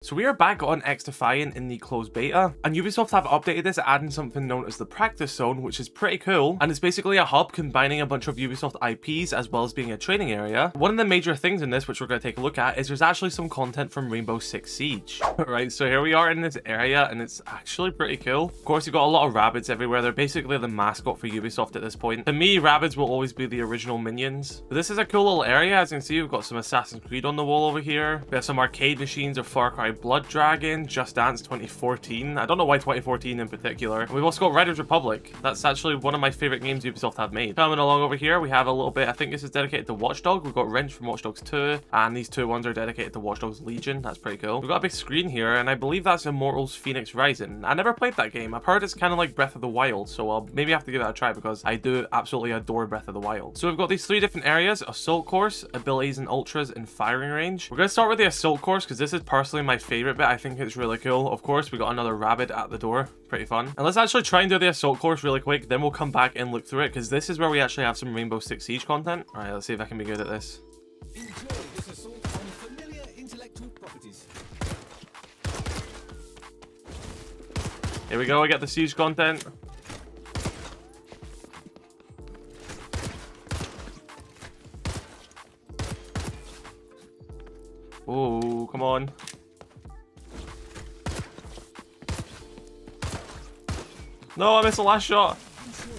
So we are back on Xdefiant in the closed beta, and Ubisoft have updated this, adding something known as the practice zone, which is pretty cool, and it's basically a hub combining a bunch of Ubisoft IPs as well as being a training area. One of the major things in this, which we're going to take a look at, is there's actually some content from Rainbow Six Siege. Right, so here we are in this area, and it's actually pretty cool. Of course, you've got a lot of rabbits everywhere. They're basically the mascot for Ubisoft at this point. To me, rabbits will always be the original minions. But this is a cool little area. As you can see, we've got some Assassin's Creed on the wall over here. We have some arcade machines of Far Cry Blood Dragon, Just Dance 2014. I don't know why 2014 in particular. And we've also got Redefining Republic. That's actually one of my favorite games Ubisoft have made. Coming along over here, we have a little bit, I think this is dedicated to Watch Dogs. We've got Wrench from Watch Dogs 2, and these two ones are dedicated to Watch Dogs Legion. That's pretty cool. We've got a big screen here, and I believe that's Immortals Phoenix Rising. I never played that game. I've heard it's kind of like Breath of the Wild, so I'll maybe have to give that a try because I do absolutely adore Breath of the Wild. So we've got these three different areas: Assault Course, Abilities and Ultras, and Firing Range. We're going to start with the Assault Course because this is personally my favorite bit. I think it's really cool. Of course, we got another rabbit at the door. Pretty fun. And let's actually try and do the Assault Course really quick, then we'll come back and look through it because this is where we actually have some Rainbow Six Siege content. All right, let's see if I can be good at this. Enjoy this assault on familiar intellectual properties. Here we go, we get the Siege content. Oh, come on. No, I missed the last shot.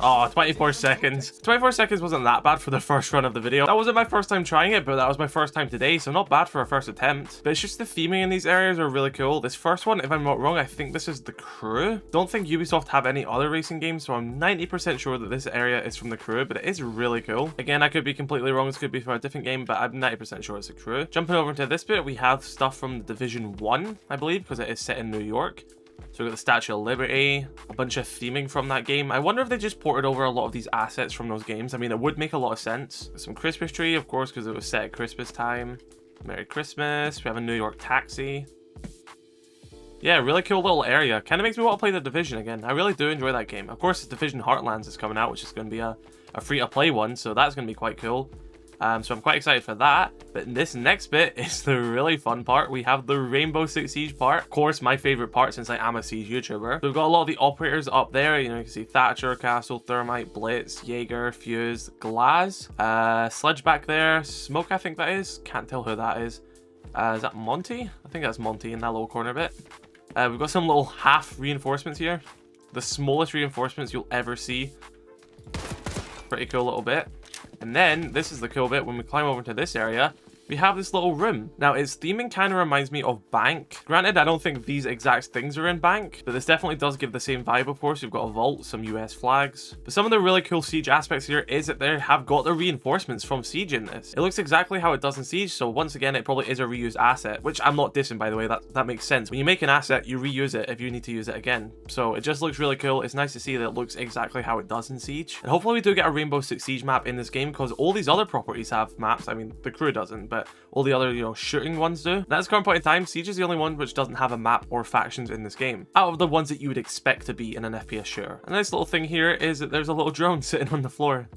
Oh, 24 seconds. 24 seconds wasn't that bad for the first run of the video. That wasn't my first time trying it, but that was my first time today, so not bad for a first attempt. But it's just the theming in these areas are really cool. This first one, if I'm not wrong, I think this is the Crew. Don't think Ubisoft have any other racing games, so I'm 90% sure that this area is from the Crew, but it is really cool. Again, I could be completely wrong. This could be from a different game, but I'm 90% sure it's the Crew. Jumping over into this bit, we have stuff from the Division 1, I believe, because it is set in New York. So we've got the Statue of Liberty, a bunch of theming from that game. I wonder if they just ported over a lot of these assets from those games. I mean, it would make a lot of sense. Some Christmas tree, of course, because it was set at Christmas time. Merry Christmas. We have a New York taxi. Yeah, really cool little area. Kind of makes me want to play The Division again. I really do enjoy that game. Of course, The Division Heartlands is coming out, which is going to be a free-to-play one, so that's going to be quite cool. So I'm quite excited for that. But this next bit is the really fun part. We have the Rainbow Six Siege part. Of course, my favorite part since I am a Siege YouTuber. So we've got a lot of the operators up there. You know, you can see Thatcher, Castle, Thermite, Blitz, Jaeger, Fuse, Glass, Sledge back there, Smoke, I think that is. Can't tell who that is. Is that Monty? I think that's Monty in that little corner bit. We've got some little half reinforcements here. The smallest reinforcements you'll ever see. Pretty cool little bit. And then, this is the cool bit, when we climb over to this area, we have this little room. Now, its theming kind of reminds me of Bank. Granted, I don't think these exact things are in Bank, but this definitely does give the same vibe, of course. You've got a vault, some US flags. But some of the really cool Siege aspects here is that they have got the reinforcements from Siege in this. It looks exactly how it does in Siege, so once again, it probably is a reused asset, which I'm not dissing, by the way. That makes sense. When you make an asset, you reuse it if you need to use it again. So it just looks really cool. It's nice to see that it looks exactly how it does in Siege. And hopefully we do get a Rainbow Six Siege map in this game, because all these other properties have maps. I mean, the Crew doesn't, but all the other, you know, shooting ones do. At this current point in time, Siege is the only one which doesn't have a map or factions in this game, out of the ones that you would expect to be in an FPS shooter. A nice little thing here is that there's a little drone sitting on the floor.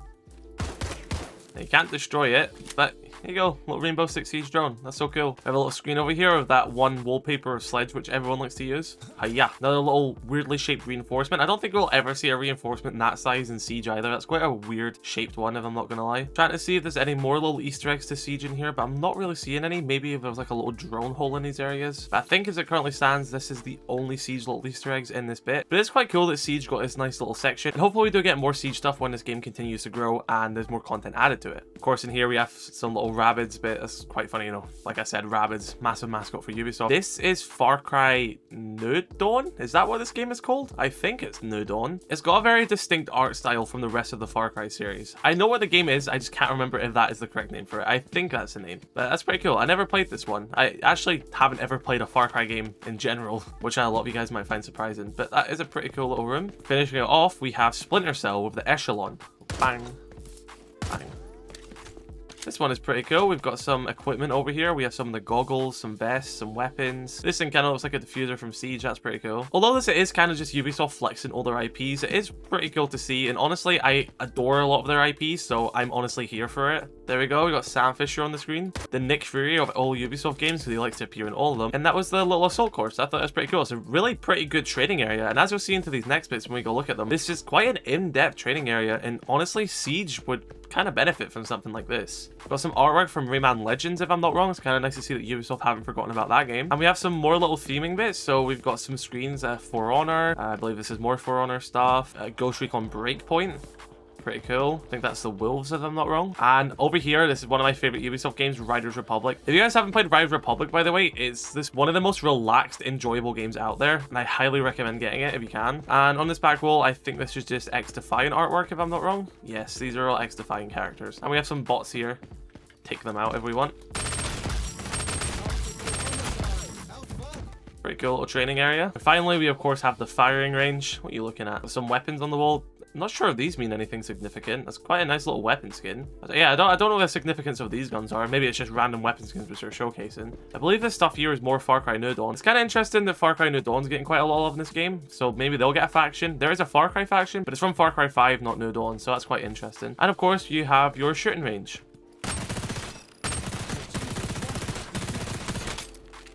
Now, you can't destroy it, but here you go, little Rainbow Six Siege drone. That's so cool. I have a little screen over here of that one wallpaper of Sledge, which everyone likes to use. Yeah, another little weirdly shaped reinforcement. I don't think we'll ever see a reinforcement that size in Siege either. That's quite a weird shaped one, if I'm not gonna lie. Trying to see if there's any more little Easter eggs to Siege in here, but I'm not really seeing any. Maybe if there was like a little drone hole in these areas. But I think as it currently stands, this is the only Siege little Easter eggs in this bit. But it's quite cool that Siege got this nice little section. And hopefully we do get more Siege stuff when this game continues to grow and there's more content added to it. Of course, in here we have some little rabbits bit. That's quite funny, you know. Like I said, rabbits, massive mascot for Ubisoft. This is Far Cry New Dawn. Is that what this game is called? I think it's New Dawn. It's got a very distinct art style from the rest of the Far Cry series. I know what the game is, I just can't remember if that is the correct name for it. I think that's the name, but that's pretty cool. I never played this one. I actually haven't ever played a Far Cry game in general, which a lot of you guys might find surprising, but that is a pretty cool little room. Finishing it off, we have Splinter Cell with the Echelon. Bang, bang, This one is pretty cool. We've got some equipment over here. We have some of the goggles, some vests, some weapons. This thing kind of looks like a diffuser from Siege. That's pretty cool. Although this is kind of just Ubisoft flexing all their IPs, it is pretty cool to see. And honestly, I adore a lot of their IPs, so I'm honestly here for it. There we go. We got Sam Fisher on the screen. The Nick Fury of all Ubisoft games, because he likes to appear in all of them. And that was the little assault course. I thought that was pretty cool. It's a really pretty good training area. And as we'll see into these next bits when we go look at them, this is quite an in-depth training area. And honestly, Siege would kind of benefit from something like this. Got some artwork from Rayman Legends, if I'm not wrong. It's kind of nice to see that Ubisoft haven't forgotten about that game. And we have some more little theming bits. So we've got some screens For Honor. I believe this is more For Honor stuff. Ghost Recon Breakpoint. Pretty cool. I think that's the Wolves, if I'm not wrong. And over here, this is one of my favorite Ubisoft games, Riders Republic. If you guys haven't played Riders Republic, by the way, it's this one of the most relaxed, enjoyable games out there, and I highly recommend getting it if you can. And on this back wall, I think this is just Xdefiant artwork, if I'm not wrong. Yes, these are all Xdefiant characters. And we have some bots here. Take them out if we want. Pretty cool little training area. And finally, we of course have the firing range. What are you looking at? Some weapons on the wall. I'm not sure if these mean anything significant. That's quite a nice little weapon skin. But yeah, I don't know what the significance of these guns are. Maybe it's just random weapon skins which are showcasing. I believe this stuff here is more Far Cry New Dawn. It's kind of interesting that Far Cry New Dawn's getting quite a lot of love in this game. So maybe they'll get a faction. There is a Far Cry faction, but it's from Far Cry 5, not New Dawn. So that's quite interesting. And of course, you have your shooting range.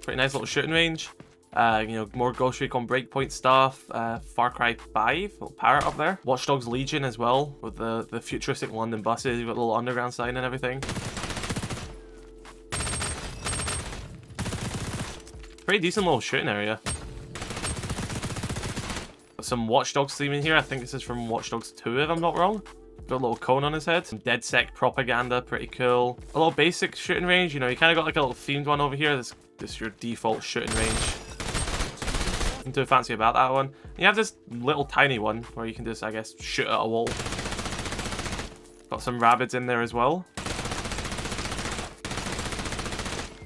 Pretty nice little shooting range. You know, more Ghost Recon Breakpoint stuff, Far Cry 5, little parrot up there. Watch Dogs Legion as well, with the futuristic London buses. You've got the little underground sign and everything. Pretty decent little shooting area. Got some Watch Dogs theme in here. I think this is from Watch Dogs 2, if I'm not wrong. Got a little cone on his head. Some DedSec propaganda, pretty cool. A little basic shooting range. You know, you kind of got like a little themed one over here. This is your default shooting range. Too fancy about that one. You have this little tiny one where you can just, I guess, shoot at a wall. Got some rabbits in there as well.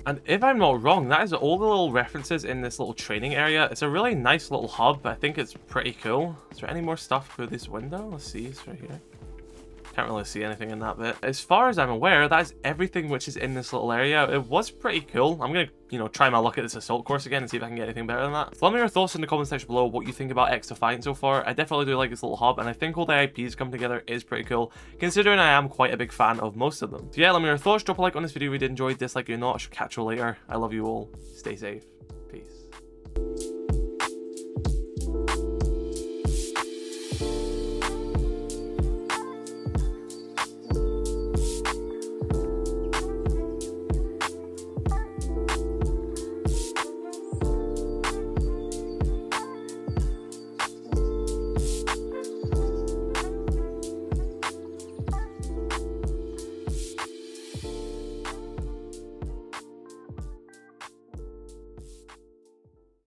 And if I'm not wrong, that is all the little references in this little training area. It's a really nice little hub. I think it's pretty cool. Is there any more stuff through this window? Let's see. It's right here. Can't really see anything in that bit. As far as I'm aware, that is everything which is in this little area. It was pretty cool. I'm gonna, you know, try my luck at this assault course again and see if I can get anything better than that. So let me know your thoughts in the comment section below, what you think about Xdefiant so far. I definitely do like this little hub, and I think all the IPs come together is pretty cool, considering I am quite a big fan of most of them. So yeah, let me know your thoughts. Drop a like on this video if you did enjoy. Dislike or not. I shall catch you later. I love you all. Stay safe. Peace.